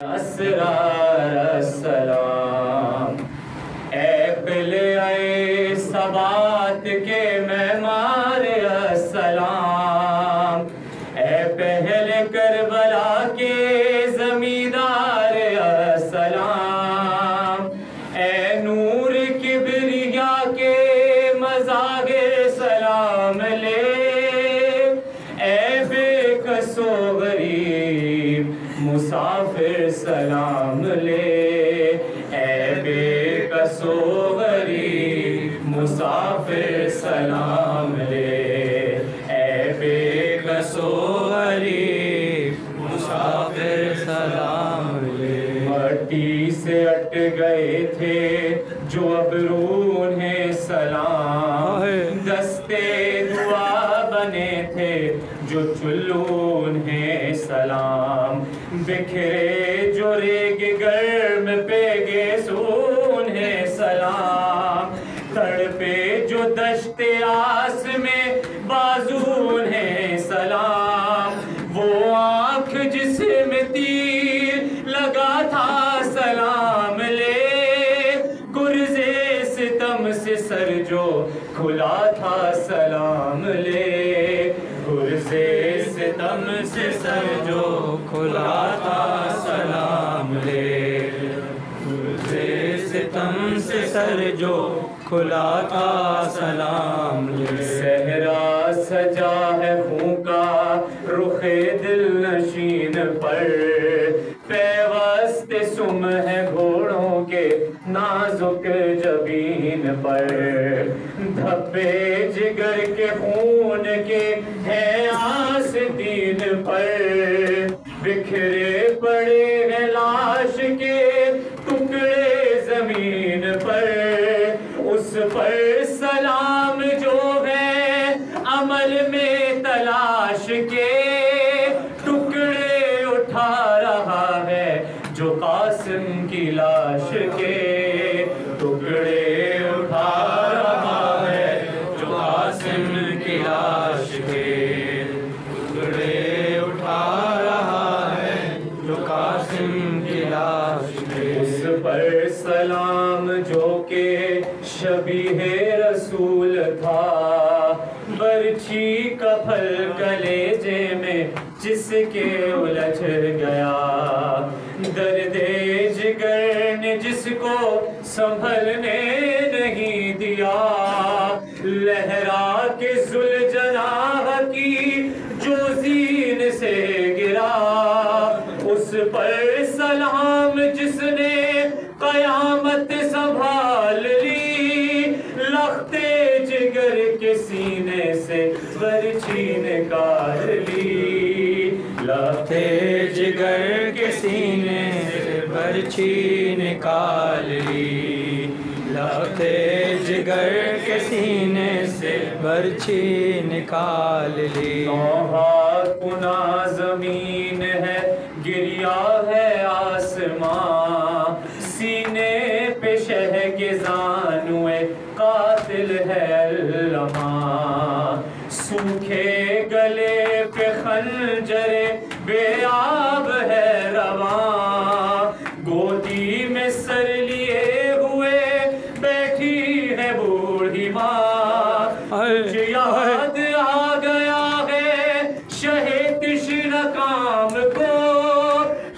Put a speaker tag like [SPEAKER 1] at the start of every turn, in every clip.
[SPEAKER 1] اسرار السلام، اے قلعہ ثبات کے معمار السلام، اے پہل کربلا کے زمیندار السلام، اے نور کبریا کے مظاہر سلام لے، اے بے کس و غریب مسافر سلام لے، اے بے کس و غریب مسافر سلام لے، اے بے کس و غریب مسافر سلام لے۔ مٹی سے اٹ گئے تھے جو ابرو انہیں سلام، دستے دعا بنے تھے جو چلو انہیں سلام، بکھرے جو ریگ گرم پہ گیسو انہیں سلام، تڑپے جو دشت آس میں بازو انہیں سلام، وہ آنکھ جس میں تیر لگا تھا سلام لے، گرزے ستم سے سر جو کھلا تھا سلام لے، گرزے ستم سے سر جو کھلا تھا سلام لے، گرزے ستم سے سر جو کھلا تھا سلام لے۔ صحرا سجا ہے خون کا رخ دل نشین پر، پیوست سم ہے گھوڑوں کے نازک جبین پر، دھبے جگر کے خون کے ہے آستین پر، بکھرے پڑے ہیں لاش کے ٹکڑے زمین پر، اس پر سلام جو ہے عمل میں تلاش کے، ٹکڑے اٹھا رہا ہے جو قاسم کی لاش کے، ٹکڑے اٹھا رہا ہے جو قاسم کی لاش کے، ٹکڑے اٹھا رہا ہے جو قاسم کی لاش کے۔ اس پر سلام جو کہ شبیہ رسول تھا، برچھی کا پھل کلیجے میں جس کے الجھ گیا، درد جگر نے جس کو سنبھلنے نہیں دیا، لہرا کے ذوالجناح کی جو زین سے گرا، اس پر سلام جس نے قیامت سنبھال لی، لخت جگر کے سینے سے برچھی نکال لی، لخت جگر کے سینے سے برچھی نکال لی، لخت جگر کے سینے سے برچھی نکال لی۔ کنا زمین ہے گریا ہے آسمان، سینے پہ شہ کے زانوے قاتل ہے علماء، سوکھے گلے پہ خنجر بے آب ہے رواں، گودی میں سر لیے ہوئے بیٹھی ہے بوڑھی ماں، یاد آ گیا ہے شہ تشنہ کام کو،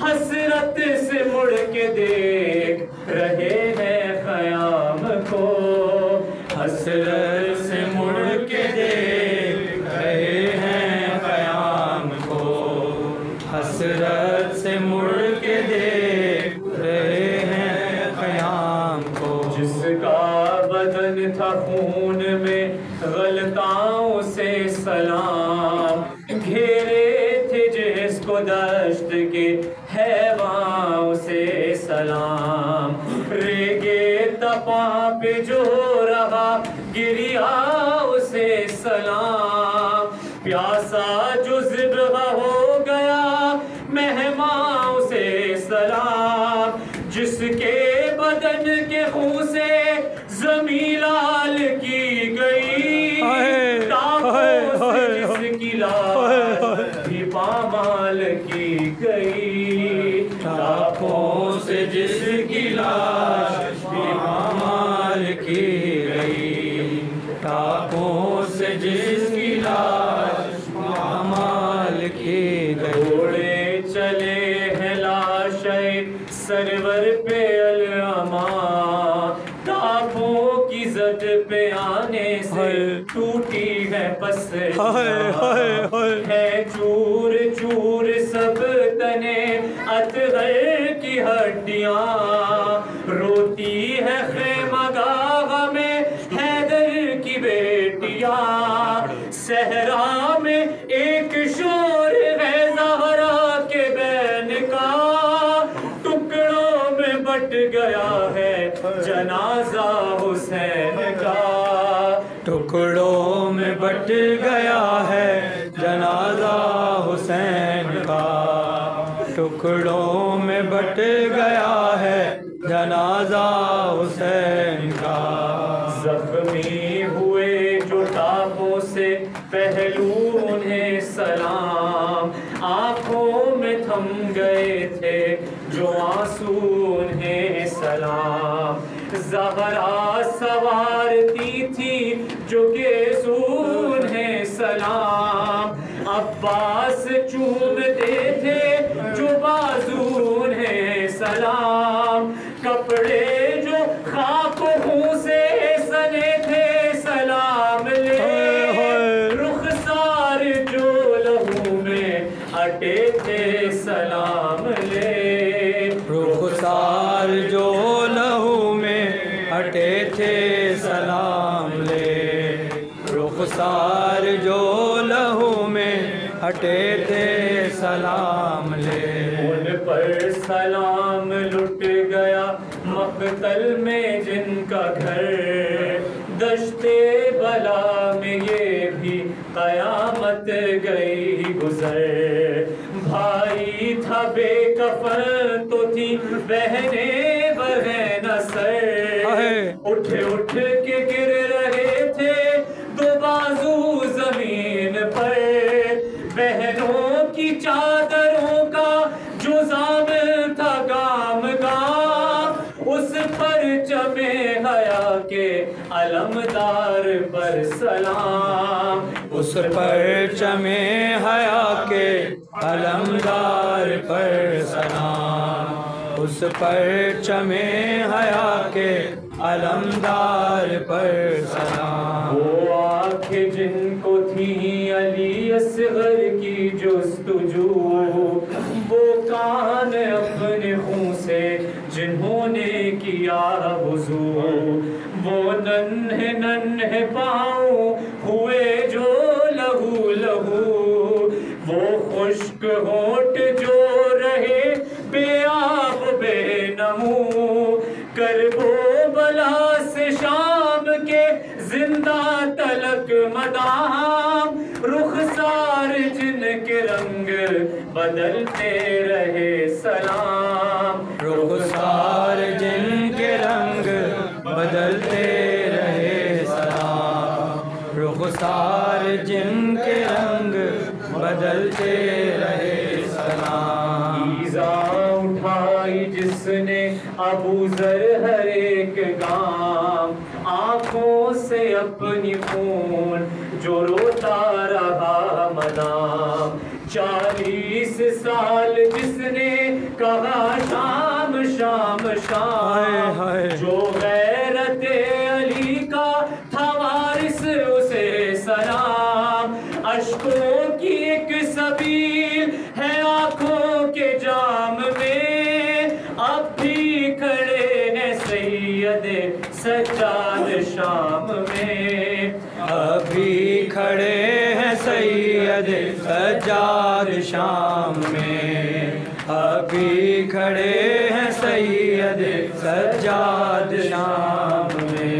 [SPEAKER 1] حسرت سے مڑ کے دیکھ رہے ہیں خیام کو، حسرت سے مڑ کے دیکھ رہے ہیں خیام کو، حسرت سے مڑ کے دیکھ رہے ہیں خیام کو۔ جس کا بدن تھا خون میں غلطاؤں سے سلام، گھیرے تھے جس کو دشت کے حیوانوں سے سلام، ریگے تپاں پہ جو رہا گریا اسے سلام، پیاسا جو ذبح ہو گیا مہماں اسے سلام، جس کے بدن کے خون سے زمین لال کی گئی، جس کی لاش بھی پامال کی گئی، سے جس کی لاش پامال کی گئی، ٹاپوں سے جس کی لاش پامال کی گئی، گھوڑے چلے ہیں لاشیں سرور پہ العما، ٹاپوں کی زد پہ آنے سے ٹوٹی ہے پسلیاں، ہے چور چور سب تنے اطہر کی ہڈیاں، روتی ہے خیمہ گاہ میں حیدر کی بیٹیاں، صحرا میں ایک شور ہے زہرا کے بین کا، ٹکڑوں میں بٹ گیا ہے جنازہ حسین کا، ٹکڑوں میں بٹ گیا ہے جنازہ حسین کا، ٹکڑوں میں بٹ گیا ہے جنازہ حسین کا، زخمی ہوئے جو ٹاپوں سے پہلو انہیں سلام، آنکھوں میں تھم گئے تھے جو آنسو انہیں سلام، زہرا سوارتی تھی جو گیسو انہیں سلام، عباس چومتے تھے جو بازو انہیں سلام، کپڑے جو خاک و خون سے سنے تھے سلام لے، رخسار جو لہو میں اٹے تھے سلام لے، رخسار جو لہو میں اٹے تھے سلام لے، رخسار جو لہو میں ہٹے تھے سلام لے، ان پر سلام لٹ گیا مقتل میں جن کا گھر، دشتے بلا میں یہ بھی قیامت گئی گزر، بھائی تھا بے کفن تو تھی بہنیں بہن سر، اٹھ اٹھ کے گر رہے تھے دو بازو زمین پر، بہنوں کی چادروں کا جو زامن تھا گام گام، اس پرچم حیا کے علمدار پر سلام، اس پرچم حیا کے علمدار پر سلام، اس پرچم حیا کے علمدار پر سلام، وہ آنکھیں جن کو تھی علی اصغر کی جستجو، وہ کان اپنے خون سے جنہوں نے کیا وضو، وہ ننھے ننھے پاؤں ہوئے جو لہو لہو، وہ خشک ہونٹ جو رہے بے آب بے نمو، کرب و بلا سے شام کے زندہ تلک مدام، رخسار جن کے رنگ بدلتے رہے سلام، رخسار جن کے رنگ بدلتے رہے سلام، رخسار جن کے رنگ بدلتے رہے سلام، ایزا اٹھائی جس نے ابو ذر ہر ایک گام، آنکھوں سے اپنی خون جو روتا رہا مدام، 40 سال جس نے کہا شام شام شام، جو غیرت علی کا تھا وارث اسے سلام، اشکوں کی ایک سبیل ہے آنکھوں کے جام میں، اب بھی کھڑے ہیں سید سجاد شام میں، ابھی کھڑے ہیں سید سجاد شام میں، ابھی کھڑے ہیں سید سجاد شام میں،